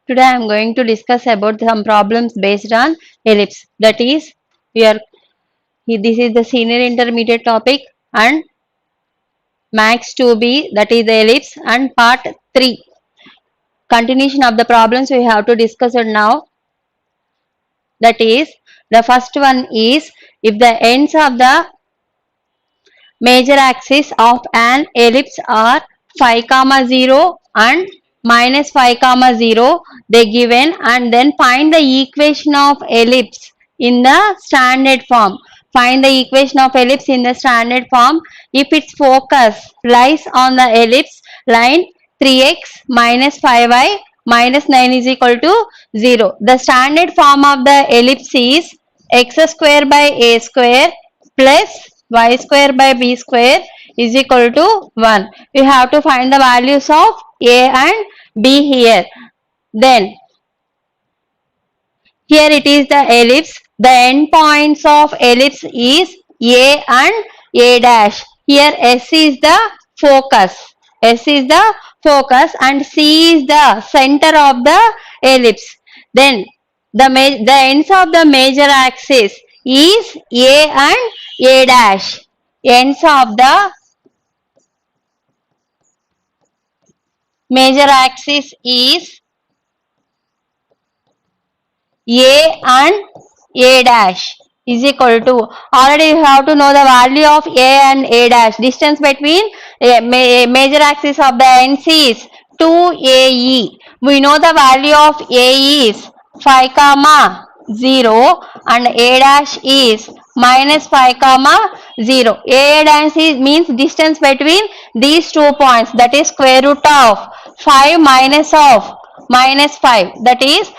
Today I am going to discuss about some problems based on ellipse. That is, we are this is the senior intermediate topic and max 2B, that is the ellipse, and part 3. Continuation of the problems we have to discuss it now. That is, the first one is, if the ends of the major axis of an ellipse are 5 comma 0 and minus 5 comma 0, they given, and then find the equation of ellipse in the standard form. Find the equation of ellipse in the standard form if its focus lies on the ellipse line 3x minus 5y minus 9 is equal to 0. The standard form of the ellipse is x square by a square plus y square by b square is equal to 1. We have to find the values of a and b here. Then here it is the ellipse. The end points of ellipse is a and a dash. Here S is the focus. S is the focus and C is the center of the ellipse. Then the ends of the major axis is A and A dash. Ends of the major axis is A and A dash is equal to, already you have to know the value of A and A dash. Distance between major axis of the ends is 2AE. We know the value of A is 5 comma 0 and A dash is minus 5 comma 0. A dash is means distance between these 2 points, that is square root of 5 minus of minus 5, that is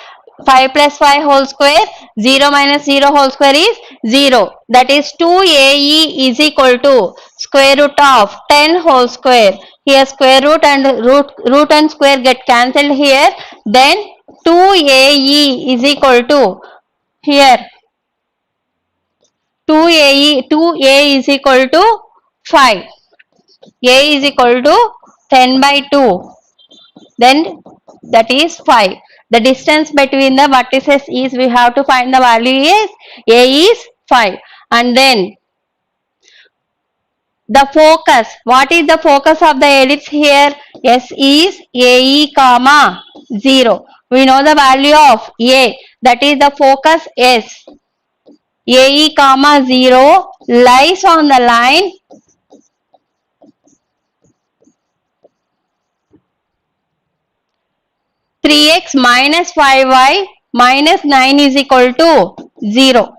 5 plus 5 whole square, 0 minus 0 whole square is 0. That is 2AE is equal to square root of 10 whole square. Here square root and root and square get cancelled here. Then 2AE is equal to, here 2A is equal to 5. A is equal to 10 by 2. Then that is 5. The distance between the vertices is, we have to find the value is A is 5. And then the focus, what is the focus of the ellipse here? S is AE comma 0. We know the value of A, that is the focus S. AE comma 0 lies on the line 3x minus 5y minus 9 is equal to 0.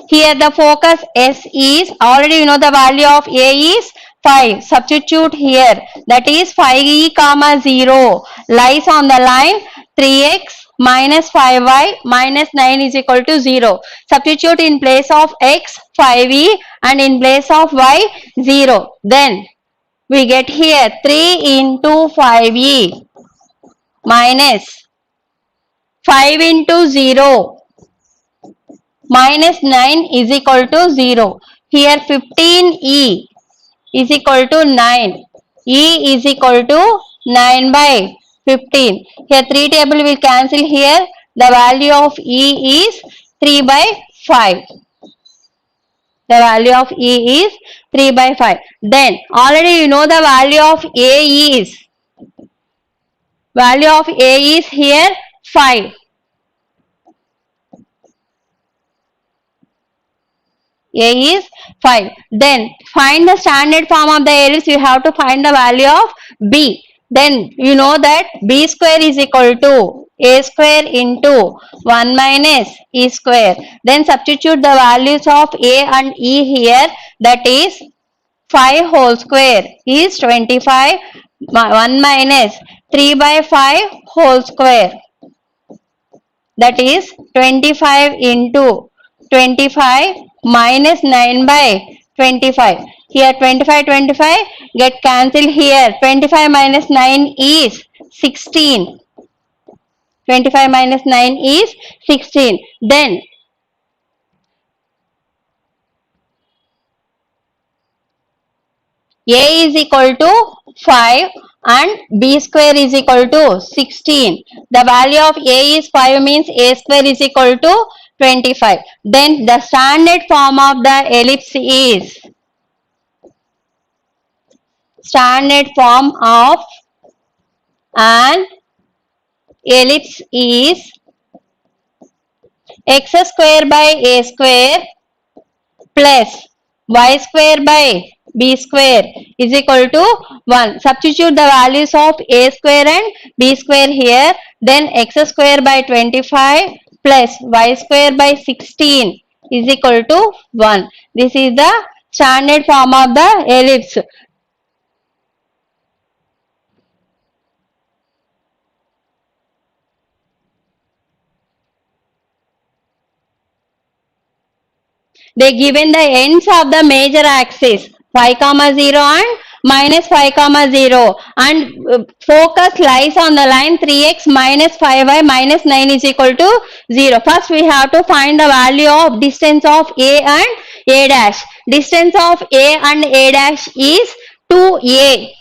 Here the focus S is, already you know the value of A is 5. Substitute here, that is 5e comma 0 lies on the line 3x minus 5y minus 9 is equal to 0. Substitute in place of x 5e and in place of y 0. Then we get here 3 into 5e minus 5 into 0 minus 9 is equal to 0. Here 15e is equal to 9. E is equal to 9 by 15. Here 3 table will cancel here. The value of E is 3 by 5. The value of E is 3 by 5. Then already you know the value of A is. Value of A is here 5. A is 5. Then find the standard form of the ellipse. You have to find the value of B. Then you know that B square is equal to A square into 1 minus E square. Then substitute the values of A and E here. That is 5 whole square is 25. 1 minus 3 by 5 whole square. That is 25 into 25 minus 9 by 25. Here 25 get cancelled here. 25 minus 9 is 16. 25 minus 9 is 16. Then A is equal to 5 and b square is equal to 16. The value of a is 5 means a square is equal to 25. Then the standard form of the ellipse is standard form of an ellipse is x square by a square plus y square by b square is equal to 1. Substitute the values of a square and b square here. Then x square by 25 plus y square by 16 is equal to 1. This is the standard form of the ellipse. They given the ends of the major axis 5 comma 0 and minus 5 comma 0 and focus lies on the line 3x minus 5y minus 9 is equal to 0. First we have to find the value of distance of a and a dash. Distance of a and a dash is 2a.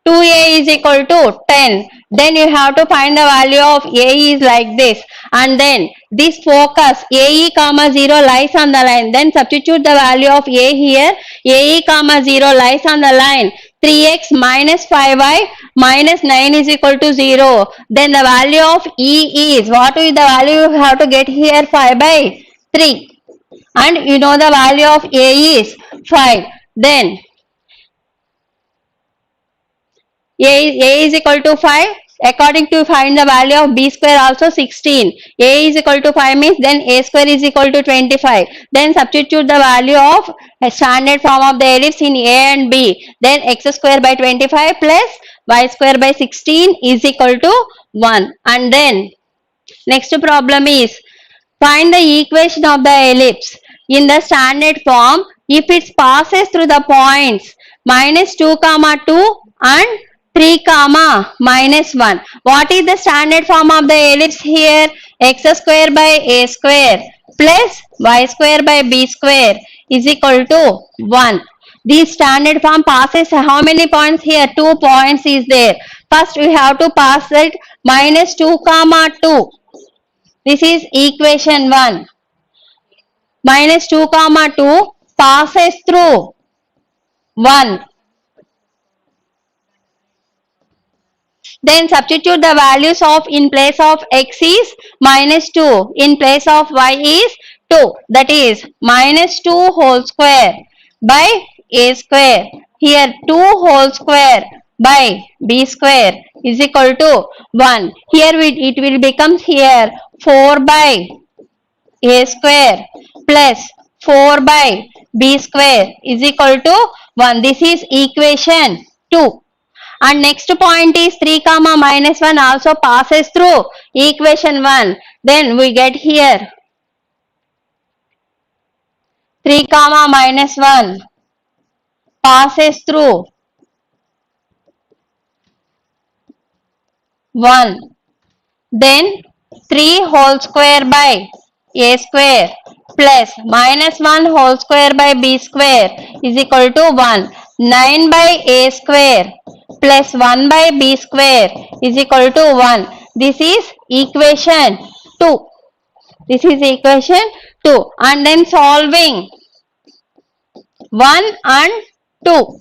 2a is equal to 10. Then you have to find the value of a is like this, and then this focus ae comma 0 lies on the line. Then substitute the value of a here. Ae comma 0 lies on the line 3x minus 5y minus 9 is equal to 0. Then the value of e is, what is the value you have to get here? 5 by 3, and you know the value of a is 5. Then a is equal to 5. According to find the value of b square also 16. A is equal to 5 means then a square is equal to 25. Then substitute the value of a standard form of the ellipse in a and b. Then x square by 25 plus y square by 16 is equal to 1. And then next problem is find the equation of the ellipse in the standard form if it passes through the points minus 2 comma 2 and 3 comma minus 1. What is the standard form of the ellipse here? X square by a square plus y square by b square is equal to 1. This standard form passes how many points here? 2 points is there. First we have to pass it minus 2 comma 2. This is equation 1. Minus 2 comma 2 passes through 1. Then substitute the values of in place of x is minus 2, in place of y is 2. That is minus 2 whole square by a square. Here 2 whole square by b square is equal to 1. Here it will become here 4 by a square plus 4 by b square is equal to 1. This is equation 2. And next point is 3 comma minus 1 also passes through equation 1. Then we get here 3 comma minus 1 passes through 1. Then 3 whole square by a square plus minus 1 whole square by b square is equal to 1. 9 by a square plus 1 by b square is equal to 1. This is equation 2. This is equation 2. And then solving 1 and 2.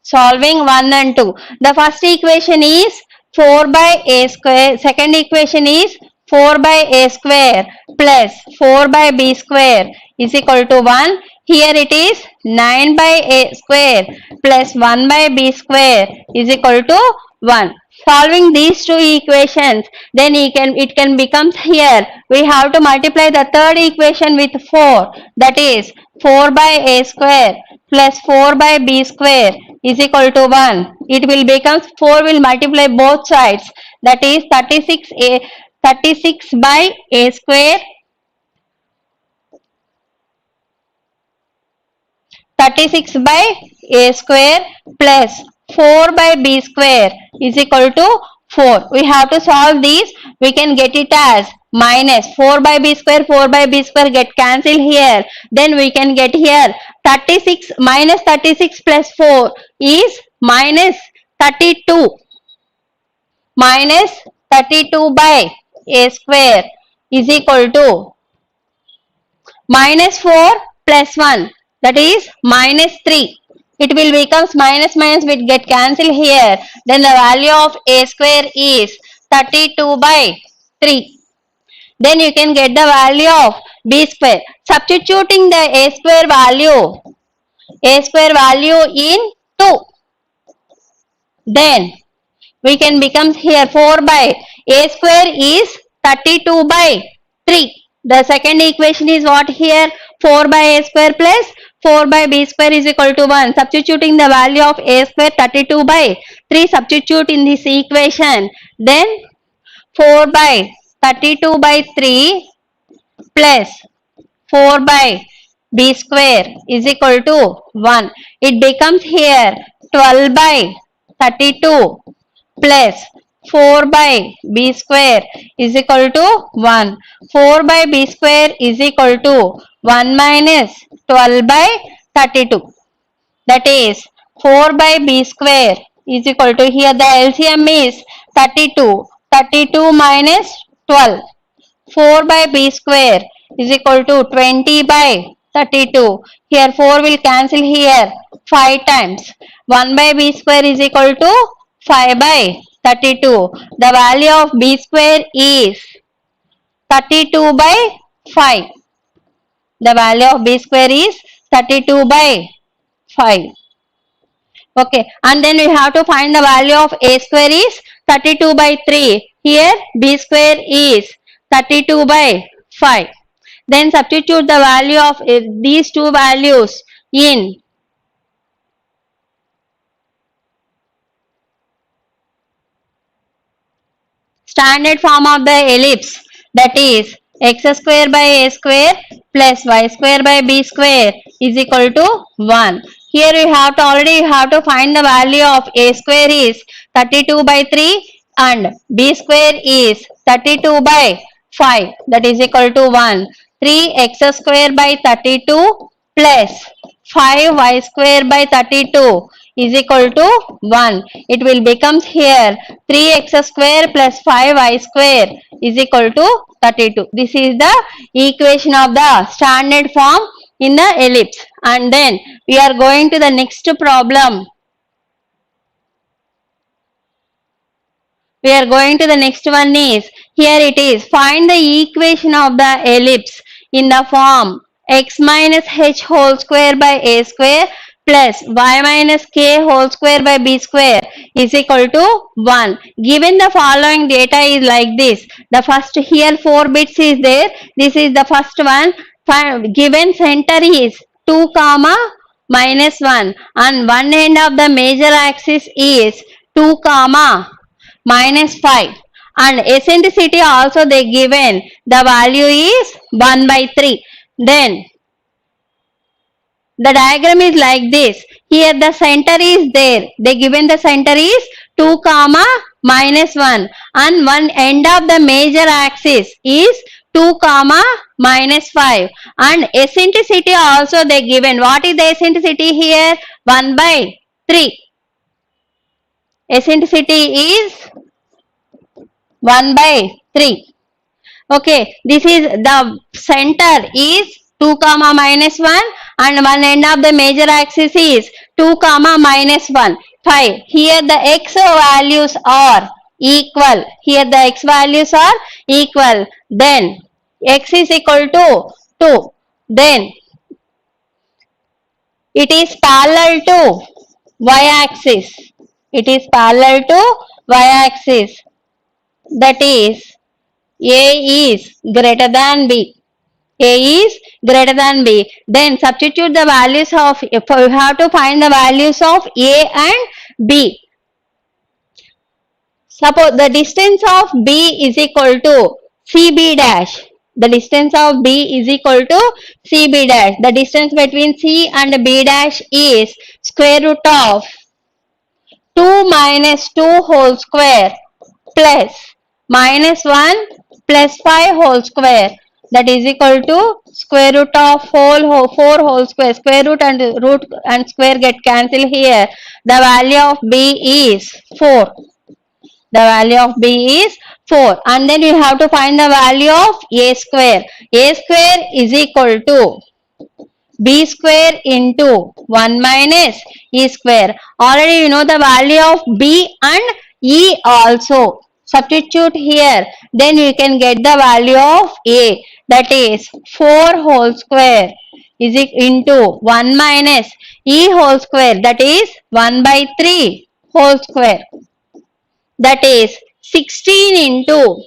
Solving 1 and 2. The first equation is 4 by a square. Second equation is 4 by a square plus 4 by b square is equal to 1. Here it is 9 by a square plus 1 by b square is equal to 1. Solving these two equations, then it can become here. We have to multiply the third equation with 4. That is 4 by a square plus 4 by b square is equal to 1. It will become 4 will multiply both sides. That is 36 by a square 36 by a square plus 4 by b square is equal to 4. We have to solve these. We can get it as minus 4 by b square get cancelled here. Then we can get here 36 minus 36 plus 4 is minus 32 minus 32 by a square is equal to minus 4 plus 1, that is minus 3. It will becomes minus minus will get cancelled here. Then the value of a square is 32 by 3. Then you can get the value of b square. Substituting the a square value in 2. Then we can become here 4 by a square is 32 by 3. The second equation is what here? 4 by a square plus 4 by b square is equal to 1. Substituting the value of a square 32 by 3, substitute in this equation. Then 4 by 32 by 3 plus 4 by b square is equal to 1. It becomes here 12 by 32 plus 4 by b square is equal to 1. 4 by b square is equal to 1 minus 12 by 32. That is 4 by b square is equal to, here the LCM is 32. 32 minus 12. 4 by b square is equal to 20 by 32. Here 4 will cancel here 5 times. 1 by b square is equal to 5 by 32. The value of b square is 32 by 5. The value of b square is 32 by 5. Okay, and then we have to find the value of a square is 32 by 3. Here b square is 32 by 5. Then substitute the value of these two values in standard form of the ellipse, that is x square by a square plus y square by b square is equal to 1. Here you have to find the value of a square is 32 by 3 and b square is 32 by 5, that is equal to 1. 3x square by 32 plus 5y square by 32 is equal to 1. It will becomes here 3x square plus 5y square is equal to 32. This is the equation of the standard form in the ellipse. And then we are going to the next problem. We are going to the next one is, here it is, find the equation of the ellipse in the form x minus h whole square by a square plus y minus k whole square by b square is equal to 1. Given the following data is like this. The first here 4 bits is there. This is the first one. Given center is 2 comma minus 1 and one end of the major axis is 2 comma minus 5 and eccentricity also they given, the value is 1 by 3. Then the diagram is like this. Here the center is there. They given the center is 2 comma minus 1 and one end of the major axis is 2 comma minus 5 and eccentricity also they given. What is the eccentricity here? 1 by 3. Eccentricity is 1 by 3. Okay, this is the center is 2 comma minus 1 and one end of the major axis is 2 comma minus 1. 5. Here the x values are equal. Here the x values are equal. Then x is equal to 2. Then it is parallel to y-axis. It is parallel to y-axis. That is a is greater than b. A is greater than b. Then substitute the values of, if you have to find the values of a and b. Suppose the distance of b is equal to cb dash. The distance of b is equal to cb dash. The distance between c and b dash is square root of 2 minus 2 whole square plus minus 1 plus 5 whole square, that is equal to square root of 4 whole square, square root and square get cancelled here. The value of b is 4. The value of b is 4. And then you have to find the value of a square. A square is equal to b square into 1 minus e square. Already you know the value of b and e also. Substitute here. Then you can get the value of a. That is 4 whole square is into 1 minus e whole square. That is 1 by 3 whole square. That is 16 into,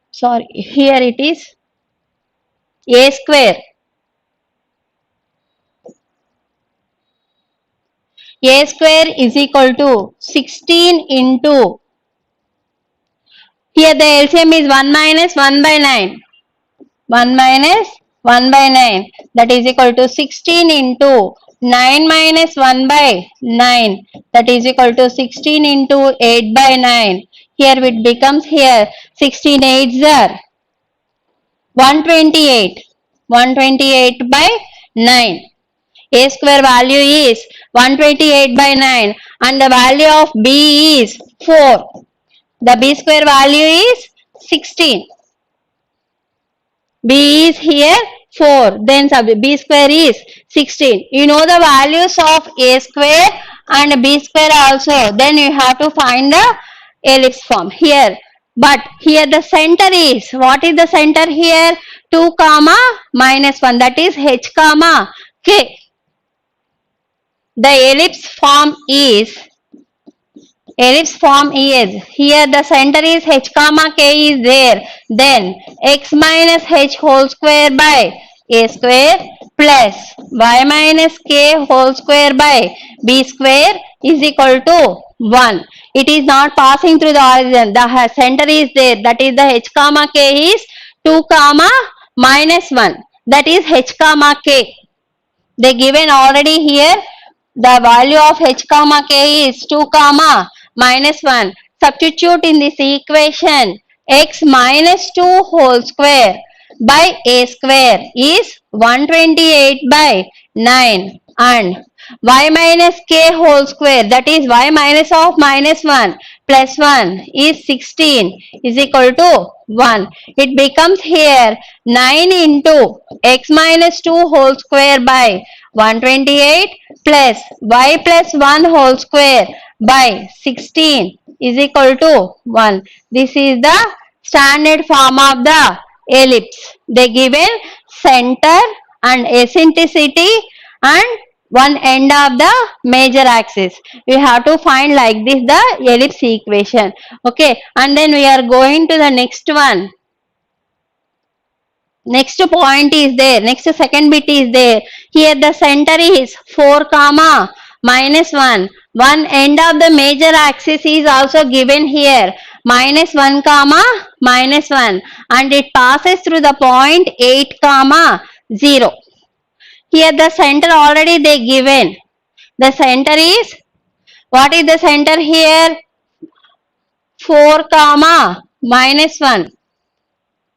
sorry, here it is a square. A square is equal to 16 into, here the LCM is 1 minus 1 by 9. 1 minus 1 by 9, that is equal to 16 into 9 minus 1 by 9, that is equal to 16 into 8 by 9. Here it becomes here 16 8s are 128. 128 by 9. A square value is 128 by 9 and the value of b is 4. The b square value is 16. B is here 4. Then b square is 16. You know the values of a square and b square also. Then you have to find the ellipse form here. But here the center is, what is the center here? 2 comma minus 1, that is h comma k. The ellipse form is here the center is h comma k is there, then x minus h whole square by a square plus y minus k whole square by b square is equal to 1. It is not passing through the origin. The center is there, that is the h comma k is 2 comma minus 1, that is h comma k. They given already here the value of h comma k is 2 comma minus 1. Substitute in this equation x minus 2 whole square by a square is 128 by 9 and y minus k whole square, that is y minus of minus 1 plus 1 is 16 is equal to 1. It becomes here 9 into x minus 2 whole square by 128 plus y plus 1 whole square by 16 is equal to 1. This is the standard form of the ellipse. They given center and eccentricity and one end of the major axis. We have to find like this the ellipse equation. Okay, and then we are going to the next one. Next point is there, next second bit is there. Here the center is 4 comma minus 1. One end of the major axis is also given here, minus 1 comma minus 1, and it passes through the point 8 comma 0. Here the center already they given. The center is, what is the center here? 4 comma minus 1.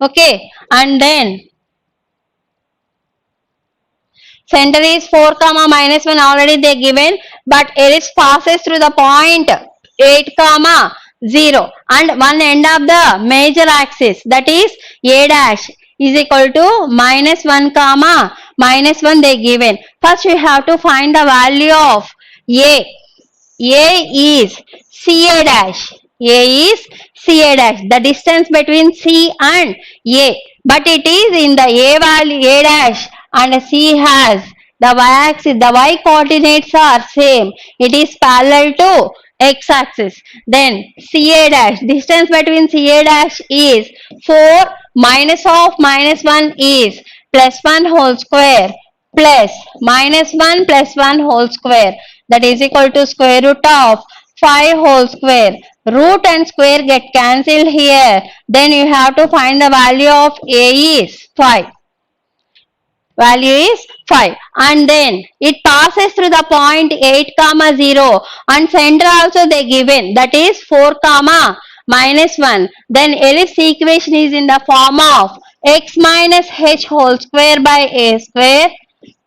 Okay, and then center is 4 comma minus 1 already they given, but ellipse passes through the point 8 comma 0 and one end of the major axis, that is a dash, is equal to minus 1 comma minus 1 they given. First we have to find the value of a. A is ca dash. A is ca dash, the distance between c and a, but it is in the a value a dash and c has the y-axis, the y coordinates are same, it is parallel to x-axis. Then ca dash, distance between ca dash is 4 minus of minus 1 is plus 1 whole square plus minus 1 plus 1 whole square, that is equal to square root of 5 whole square. Root and square get cancelled here. Then you have to find the value of a is 5. Value is 5. And then it passes through the point 8 comma 0 and center also they given, that is 4 comma minus 1. Then ellipse equation is in the form of x minus h whole square by a square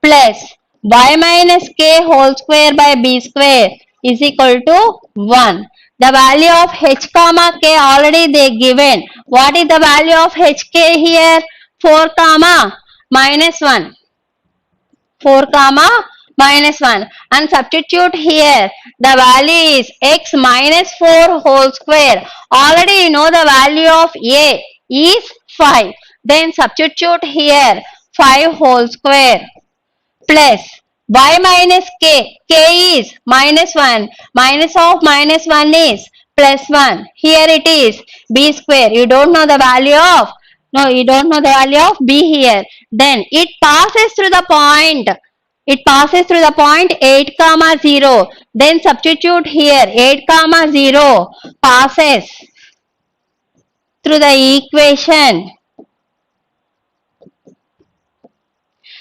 plus y minus k whole square by b square is equal to 1. The value of h comma k already they given. What is the value of hk here? 4 comma minus 1. 4 comma minus 1 and substitute here the value is x minus 4 whole square. Already you know the value of a is 5. Then substitute here 5 whole square plus y minus k. K is minus 1. Minus of minus 1 is plus 1. Here it is b square. You don't know the value of, no, you don't know the value of b here. Then it passes through the point. It passes through the point 8 comma 0. Then substitute here 8 comma 0 passes through the equation.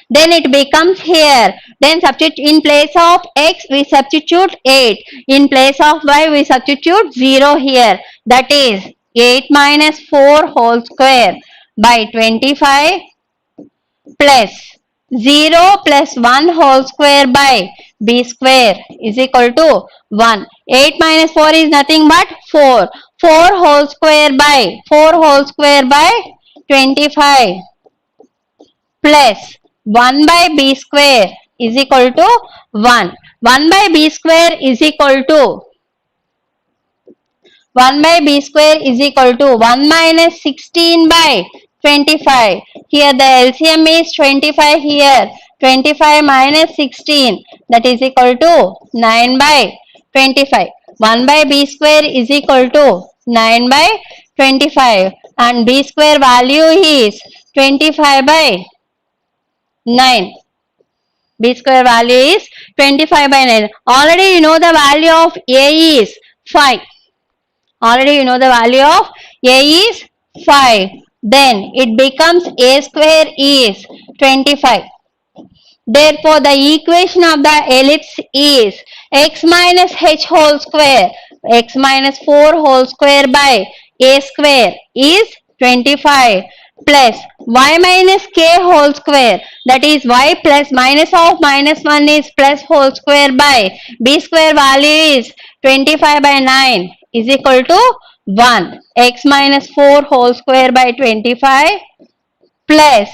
Then it becomes here. Then substitute in place of x we substitute 8. In place of y we substitute 0 here. That is 8 minus 4 whole square by 25 plus 0 plus 1 whole square by b square is equal to 1. 8 minus 4 is nothing but 4. 4 whole square by 25 plus 1 by b square is equal to 1. 1 by b square is equal to 1 by b square is equal to 1 minus 16 by 25. Here the LCM is 25 here. 25 minus 16 that is equal to 9 by 25. 1 by b square is equal to 9 by 25 and b square value is 25 by 9. B square value is 25 by 9. Already you know the value of A is 5. Already you know the value of A is 5. Then it becomes A square is 25. Therefore, the equation of the ellipse is x minus h whole square, x minus 4 whole square by a square is 25 plus y minus k whole square, that is y plus minus of minus 1 is plus whole square by b square value is 25 by 9 is equal to 1. X minus 4 whole square by 25 plus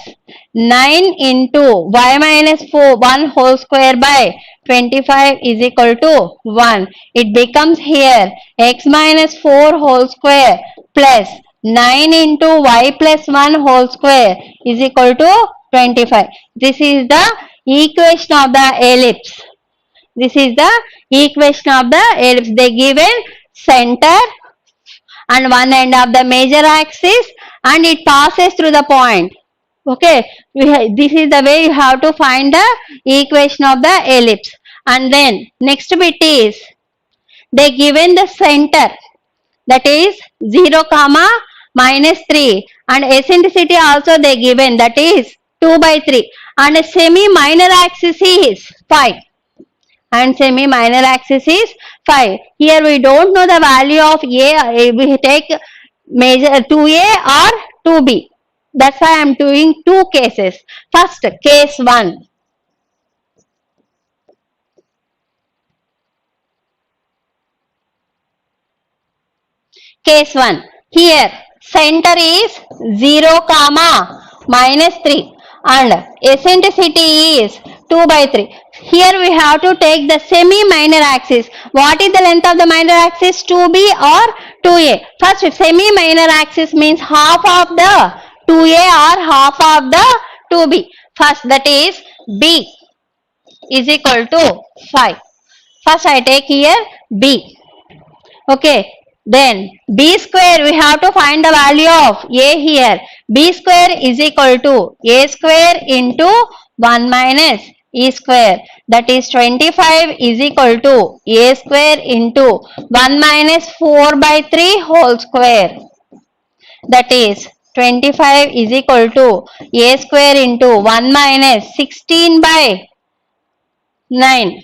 9 into y minus 1 whole square by 25 is equal to 1. It becomes here x minus 4 whole square plus 9 into y plus 1 whole square is equal to 25. This is the equation of the ellipse. This is the equation of the ellipse. They given center and one end of the major axis and it passes through the point. Okay, this is the way you have to find the equation of the ellipse. And then next bit is they given the center, that is 0 comma minus 3 and eccentricity also they given, that is 2 by 3 and a semi minor axis is 5 and semi minor axis is 5. Here we don't know the value of A, we take major 2A or 2B. That's why I am doing two cases. First, case 1. Case 1. Here, center is 0 comma minus 3 and eccentricity is 2 by 3. Here we have to take the semi-minor axis. What is the length of the minor axis? 2B or 2A? First, semi-minor axis means half of the 2A or half of the 2B. First, that is B is equal to 5. First, I take here B. Okay. Then B square, we have to find the value of A here. B square is equal to A square into 1 minus E square. That is 25 is equal to A square into 1 minus 4 by 3 whole square. That is 25 is equal to A square into 1 minus 16 by 9.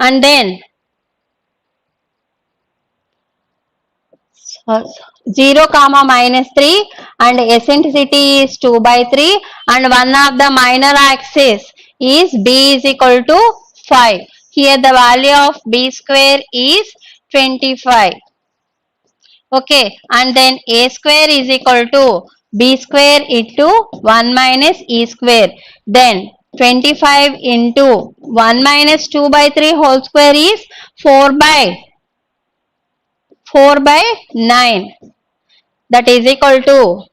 and then 0 comma minus 3 and eccentricity is 2 by 3 and one of the minor axis is b is equal to 5. Here the value of b square is 25. Okay, and then a square is equal to b square into 1 minus e square. Then 25 into 1 minus 2 by 3 whole square is 4 by 9. That is equal to,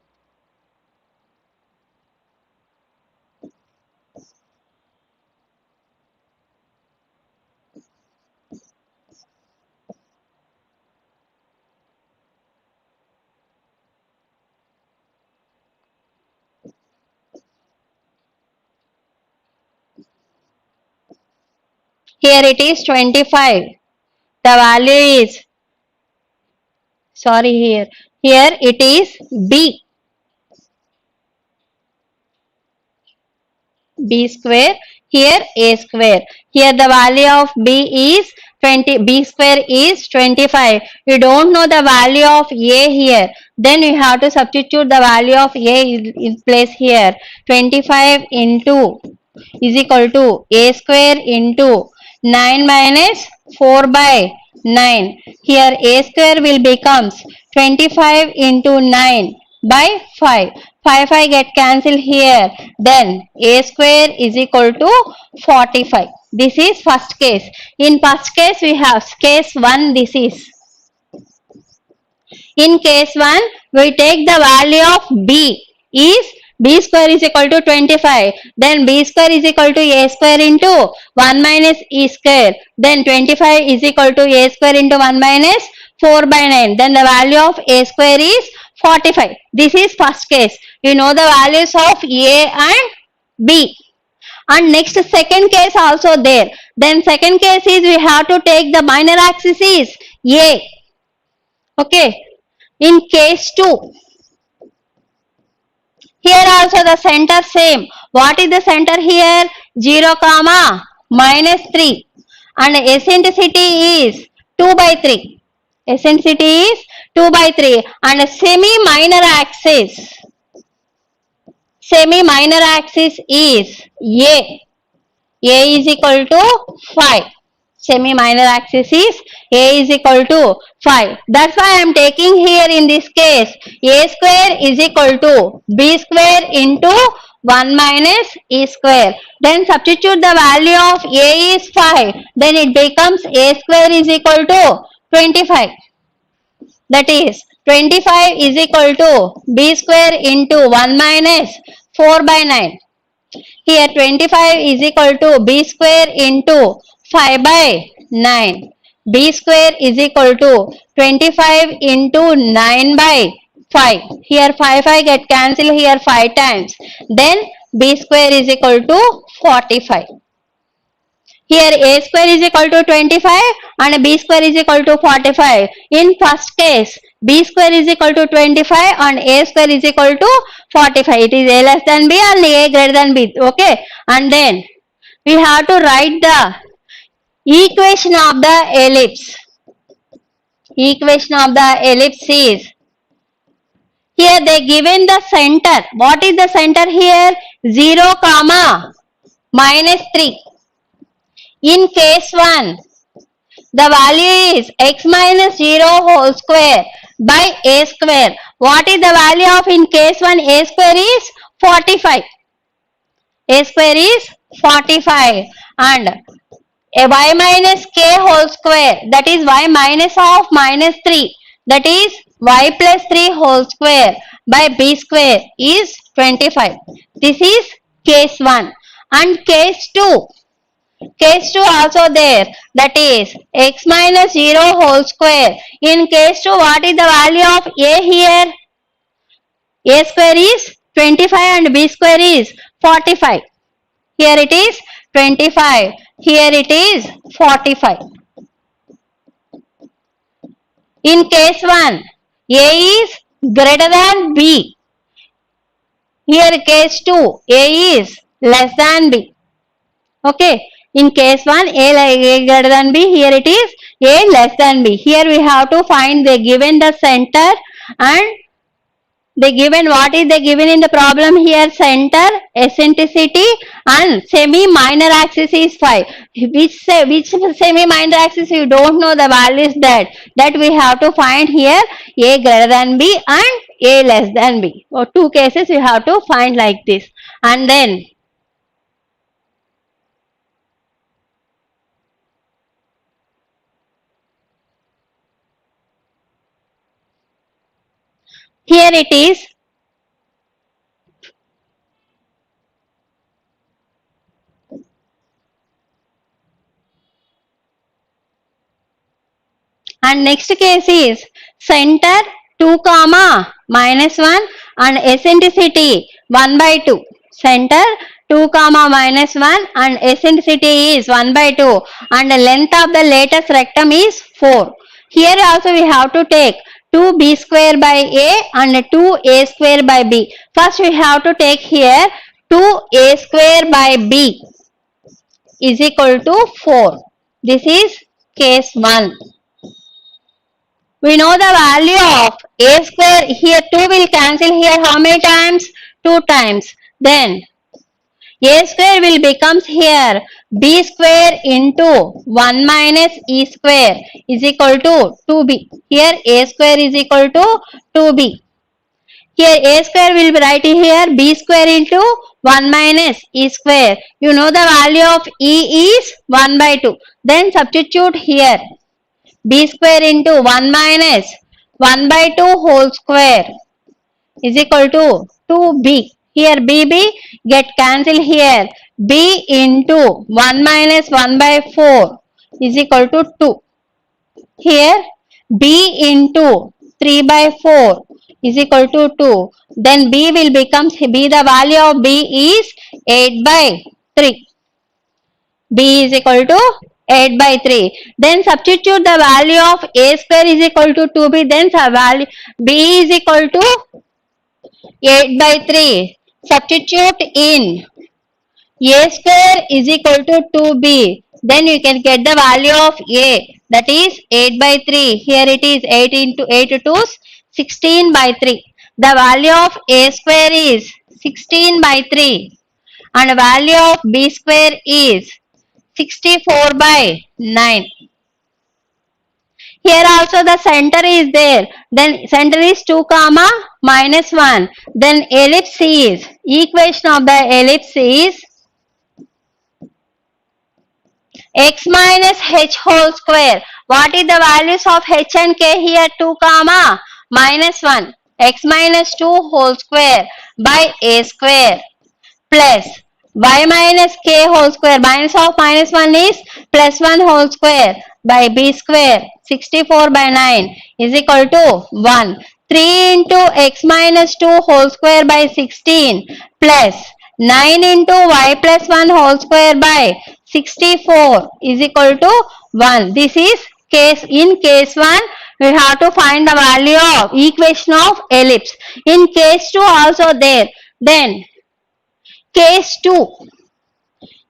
here it is 25. The value is, sorry, here it is b square, here a square. Here the value of b is 20, b square is 25. You don't know the value of a here, then you have to substitute the value of a in place here. 25 into is equal to a square into 9 minus 4 by 9. Here a square will becomes 25 into 9 by 5. 5 get cancelled here. Then a square is equal to 45. This is first case. In first case we have case 1 this is. In case 1 we take the value of b is b square is equal to 25. Then b square is equal to a square into 1 minus e square. Then 25 is equal to a square into 1 minus 4 by 9. Then the value of a square is 45. This is first case. You know the values of a and b. And next second case also there. Then second case is we have to take the minor axis is a. Okay. In case 2. Here also the center same. What is the center here? 0 comma minus 3 and eccentricity is 2 by 3. Eccentricity is 2 by 3 and semi-minor axis. Semi-minor axis is A. A is equal to 5. Semi-minor axis is A is equal to 5. That's why I am taking here in this case A square is equal to B square into 1 minus E square. Then substitute the value of A is 5. Then it becomes A square is equal to 25. That is 25 is equal to b square into 1 minus 4 by 9. Here 25 is equal to b square into 5 by 9. B square is equal to 25 into 9 by 5. Here 5 get cancelled here 5 times. Then b square is equal to 45. Here a square is equal to 25 and b square is equal to 45. In first case, b square is equal to 25 and a square is equal to 45. It is a less than b and a greater than b. Okay. And then we have to write the equation of the ellipse. Equation of the ellipse is, here they given the center. What is the center here? 0 comma minus 3. In case 1, the value is x minus 0 whole square by a square. What is the value of in case 1? A square is 45. A square is 45 and a y minus k whole square, that is y minus of minus 3, that is y plus 3 whole square by b square is 25. This is case 1. And case 2. Case 2 also there, that is x minus 0 whole square. In case 2, what is the value of a here? A square is 25 and b square is 45. Here it is 25. Here it is 45. In case 1, a is greater than b. Here case 2, a is less than b. Okay. In case 1, A greater than B, here it is A less than B. Here we have to find the given the center and they given what is they given in the problem here center, eccentricity and semi minor axis is 5. Which semi minor axis you don't know the value is that we have to find here A greater than B and A less than B. Or two cases we have to find like this. And then here it is and next case is center 2 comma minus 1 and eccentricity 1 by 2. Center 2 comma minus 1 and eccentricity is 1 by 2 and the length of the lattice rectum is 4. Here also we have to take 2b square by a and 2a square by b. First we have to take here 2a square by b is equal to 4. This is case 1. We know the value of a square. Here 2 will cancel here how many times? 2 times. Then a square will becomes here b square into 1 minus e square is equal to 2b. Here a square is equal to 2b. Here a square will be right here b square into 1 minus e square. You know the value of e is 1 by 2. Then substitute here b square into 1 minus 1 by 2 whole square is equal to 2b. Here bb get cancelled here. b into 1 minus 1 by 4 is equal to 2. Here b into 3 by 4 is equal to 2. Then b will become b, the value of b is 8 by 3. b is equal to 8 by 3. Then substitute the value of a square is equal to 2b. Then value b is equal to 8 by 3. Substitute in a square is equal to 2b. Then you can get the value of a, that is 8 by 3. Here it is 8 into 8 to 16 by 3. The value of a square is 16 by 3 and the value of b square is 64 by 9. Here also the center is there. Then center is 2 comma minus 1. Then ellipse is, equation of the ellipse is x minus h whole square. What is the values of h and k here? 2 comma minus 1. X minus 2 whole square by a square plus y minus k whole square. Minus of minus 1 is plus 1 whole square by b square 64 by 9 is equal to 1. 3 into x minus 2 whole square by 16 plus 9 into y plus 1 whole square by 64 is equal to 1. This is case, in case 1 we have to find the value of equation of ellipse. In case 2 also there. Then case 2.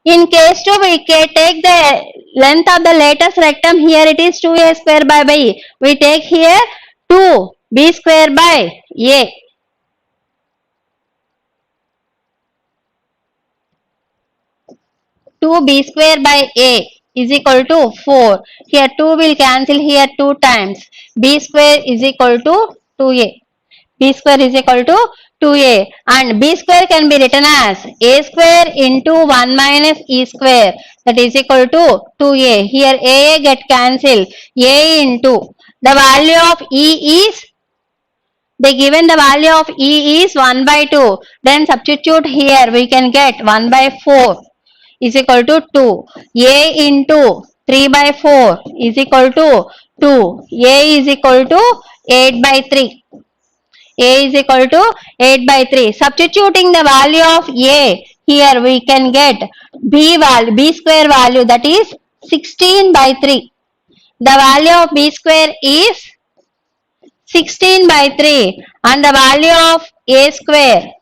In case 2 we can take the length of the lattice rectum. Here it is 2a square by b. We take here 2b square by a. Two b square by a is equal to 4. Here 2 will cancel here 2 times. B square is equal to 2a. B square is equal to 2a and b square can be written as a square into 1 minus e square, that is equal to 2a. Here a get cancelled. A into the value of e is, they given the value of e is 1 by 2. Then substitute here we can get 1 by 4 is equal to 2. A into 3 by 4 is equal to 2. A is equal to 8 by 3. A is equal to 8 by 3. Substituting the value of A, here we can get B value, B square value, that is 16 by 3. The value of B square is 16 by 3 and the value of A square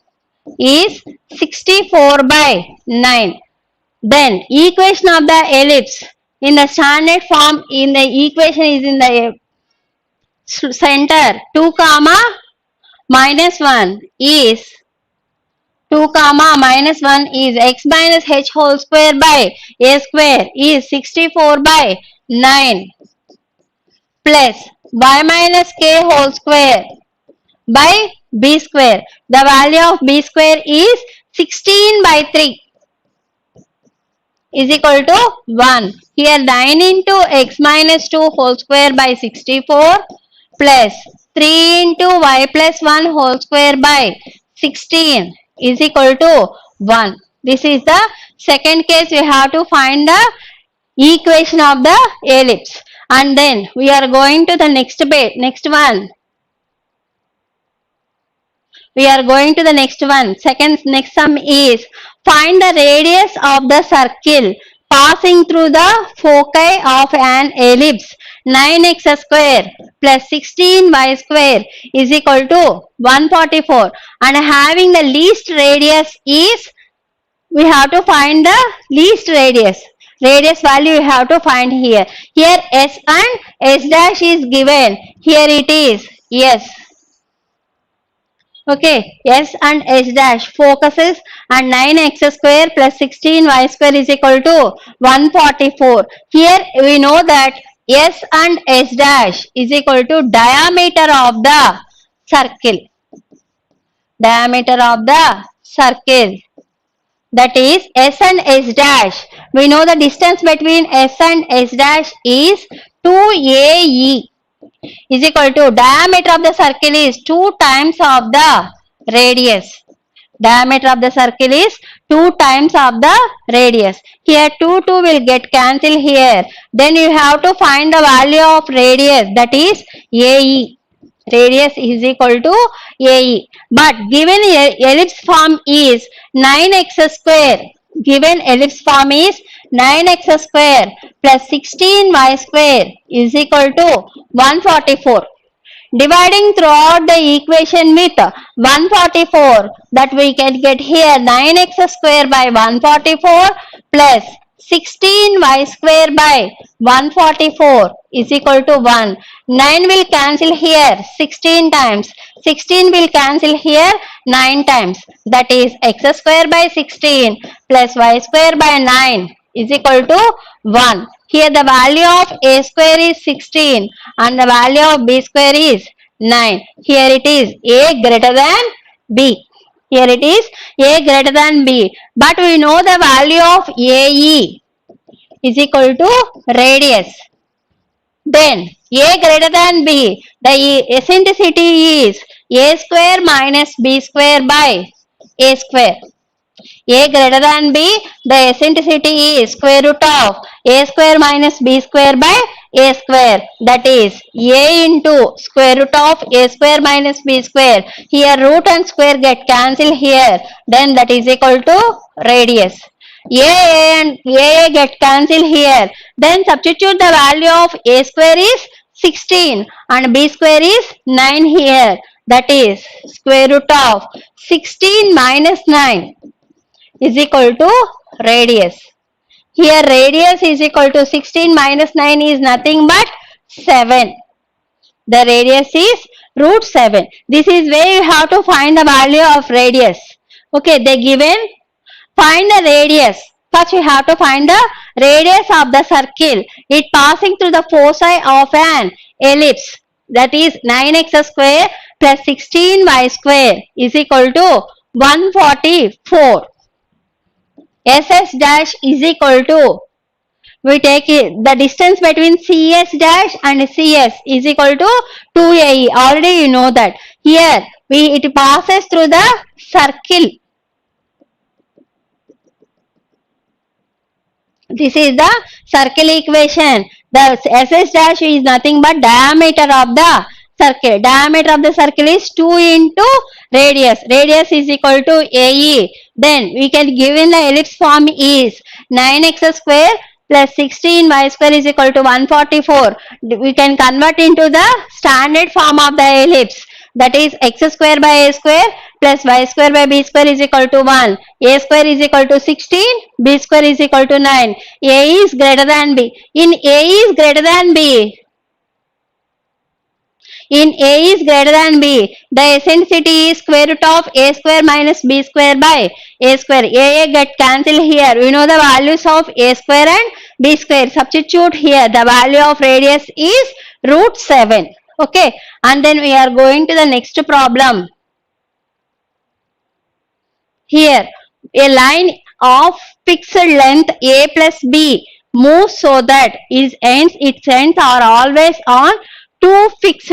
is 64 by 9. Then equation of the ellipse in the standard form in the equation is in the center 2 comma minus 1 is 2 comma minus 1 is x minus h whole square by a square is 64 by 9 plus y minus k whole square by b square. The value of b square is 16 by 3 is equal to 1. Here 9 into x minus 2 whole square by 64 plus 3 into y plus 1 whole square by 16 is equal to 1. This is the second case. We have to find the equation of the ellipse. And then we are going to the next one. We are going to the next one. Next sum is find the radius of the circle passing through the foci of an ellipse 9x square plus 16y square is equal to 144, and having the least radius is, we have to find the least radius. Radius value we have to find here. Here s and s dash is given. Here it is s. Okay, s and s dash focuses, and 9x square plus 16y square is equal to 144. Here we know that s and s dash is equal to diameter of the circle. Diameter of the circle. That is s and s dash. We know the distance between s and s dash is 2ae is equal to diameter of the circle is 2 times of the radius. Diameter of the circle is 2 times of the radius. Here 2 will get cancelled here. Then you have to find the value of radius, that is AE. Radius is equal to AE. But given ellipse form is 9x square. Given ellipse form is 9x square plus 16y square is equal to 144. Dividing throughout the equation with 144, that we can get here 9x square by 144 plus 16y square by 144 is equal to 1. 9 will cancel here 16 times. 16 will cancel here 9 times. That is x square by 16 plus y square by 9 is equal to 1. Here the value of a square is 16 and the value of b square is 9. Here it is a greater than b. Here it is a greater than b. But we know the value of AE is equal to radius. Then a greater than b, the eccentricity is a square minus b square by a square. A greater than b, the eccentricity is square root of a square minus b square by a square. That is a into square root of a square minus b square. Here root and square get cancelled here. Then that is equal to radius. A and a get cancelled here. Then substitute the value of a square is 16 and b square is 9 here. That is square root of 16 minus 9 is equal to radius. Here radius is equal to 16 minus 9 is nothing but 7. The radius is root 7. This is where you have to find the value of radius. Okay, they given, find the radius. First you have to find the radius of the circle. It passing through the foci of an ellipse. That is 9x square plus 16y square is equal to 144. SS dash is equal to, we take it, the distance between CS dash and CS is equal to 2AE. Already you know that. Here it passes through the circle. This is the circle equation. The SS dash is nothing but diameter of the circle. Diameter of the circle is 2 into radius. Radius is equal to AE. Then we can give in the ellipse form is 9x square plus 16y square is equal to 144. We can convert into the standard form of the ellipse. that is x square by a square plus y square by b square is equal to 1. A square is equal to 16, b square is equal to 9. A is greater than b. In A is greater than b, in A is greater than B, the eccentricity is square root of A square minus B square by A square. A get cancelled here. We know the values of A square and B square. Substitute here. The value of radius is root 7. Okay. And then we are going to the next problem. Here, a line of fixed length A plus B moves so that its ends are always on two fixed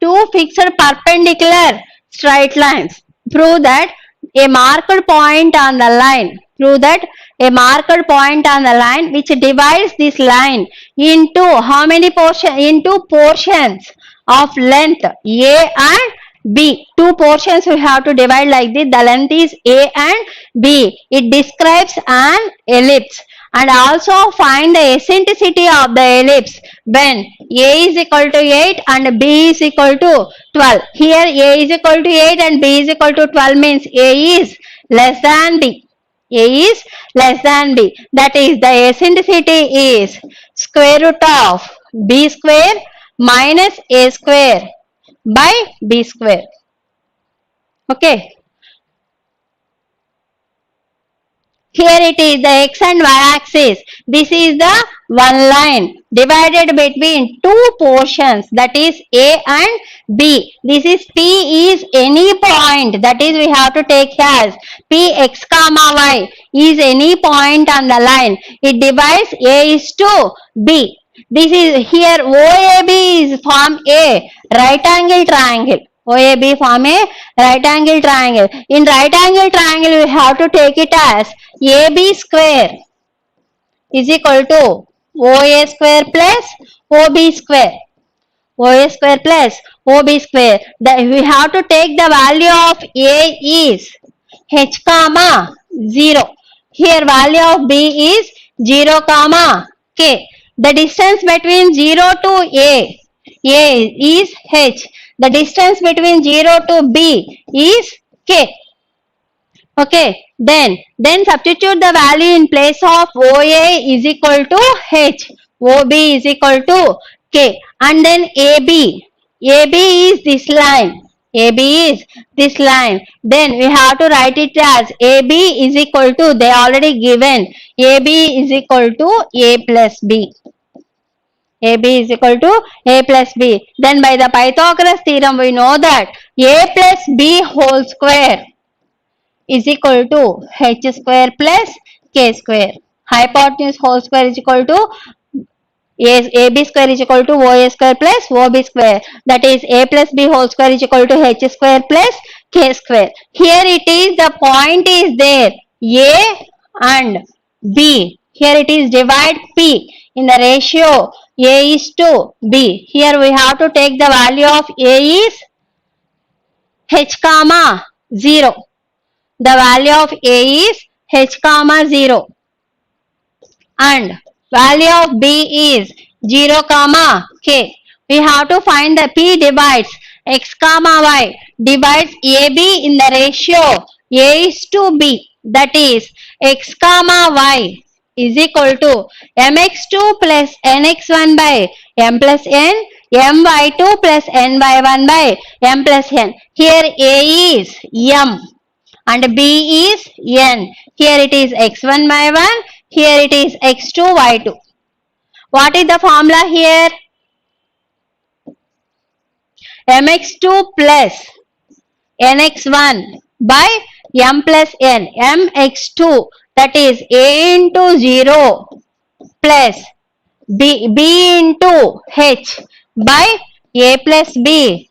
perpendicular straight lines. Prove that a marked point on the line. Prove that a marked point on the line which divides this line into how many portions? Into portions of length A and B. Two portions we have to divide like this. The length is A and B. It describes an ellipse. And also find the eccentricity of the ellipse when A is equal to 8 and B is equal to 12. Here A is equal to 8 and B is equal to 12 means A is less than B. A is less than B. That is, the eccentricity is square root of B square minus A square by B square. Okay. Here it is the x and y axis. This is the one line divided between two portions, that is A and B. This is P is any point, that is we have to take as P x comma y is any point on the line. It divides A is to B. This is here OAB is form a right angle triangle. OAB form a right angle triangle. In right angle triangle, we have to take it as AB square is equal to OA square plus OB square. OA square plus OB square. We have to take the value of A is H comma 0. Here value of B is 0 comma K. The distance between 0 to A is H. The distance between 0 to B is K. Okay, then substitute the value in place of OA is equal to H, OB is equal to K, and then AB. AB is this line. AB is this line. Then we have to write it as AB is equal to, they already given, AB is equal to A plus B. AB is equal to A plus B. Then by the Pythagoras theorem, we know that A plus B whole square is equal to H square plus K square. Hypotenuse whole square is equal to AB square is equal to OA square plus OB square. That is A plus B whole square is equal to H square plus K square. Here it is, the point is there, A and B. Here it is divide P in the ratio A is to B. Here we have to take the value of A is H comma 0. The value of A is H comma 0 and value of B is 0 comma K. We have to find the P divides X comma Y divides AB in the ratio A is to B. That is X comma Y is equal to mx2 plus nx1 by m plus n, my2 plus ny1 by m plus n. Here A is m and B is n. Here it is x1 y1, here it is x2 y2. What is the formula here? mx2 plus nx1 by m plus n. mx2, that is A into 0 plus B into H by A plus B,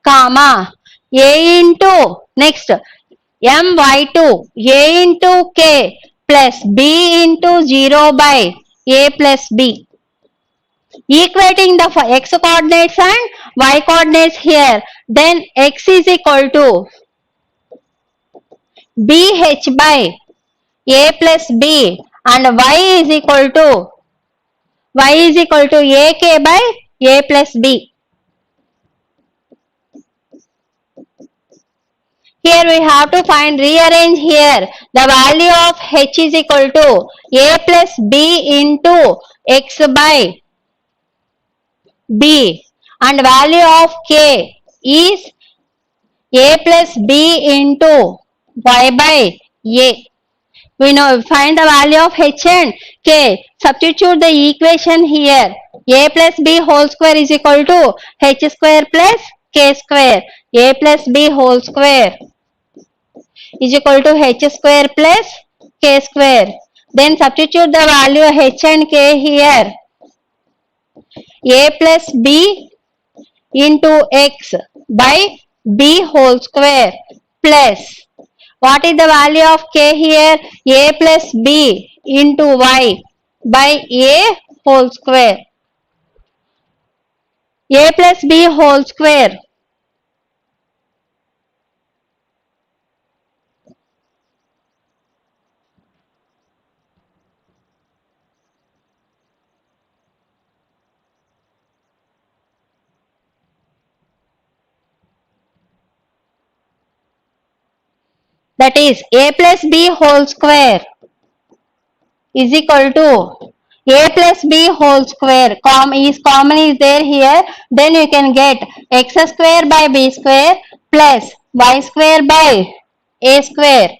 comma A into, next my2, A into K plus B into 0 by A plus B. Equating the x coordinates and y coordinates here, then x is equal to BH by A plus B and y is equal to AK by A plus B. Here we have to find, rearrange here. The value of h is equal to a plus b into x by b, and value of k is a plus b into y by a. We know, find the value of h and k. Substitute the equation here. A plus b whole square is equal to h square plus k square. A plus b whole square is equal to h square plus k square. Then substitute the value h and k here. A plus b into x by b whole square plus, what is the value of k here? A plus b into y by a whole square. A plus b whole square. That is a plus b whole square is equal to a plus b whole square common is there here. Then you can get x square by b square plus y square by a square.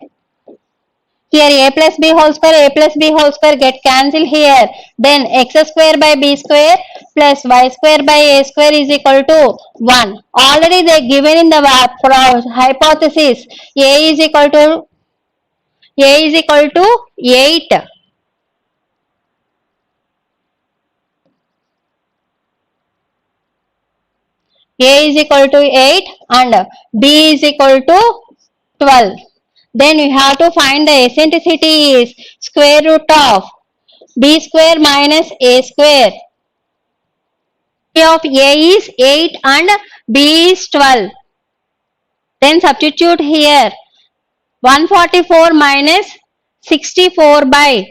Here a plus b whole square get cancelled here. Then x square by b square plus y square by a square is equal to 1. Already they given in the hypothesis a is equal to 8. A is equal to 8 and b is equal to 12. Then you have to find the eccentricity is square root of b square minus a square. Of a is 8 and b is 12. Then substitute here 144 minus 64 by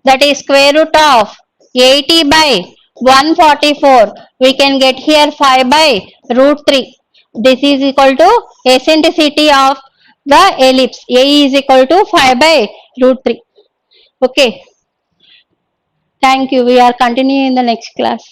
that is square root of 80 by 144. We can get here 5 by root 3. This is equal to eccentricity of the ellipse. A is equal to 5 by root 3. Okay. Thank you. We are continuing in the next class.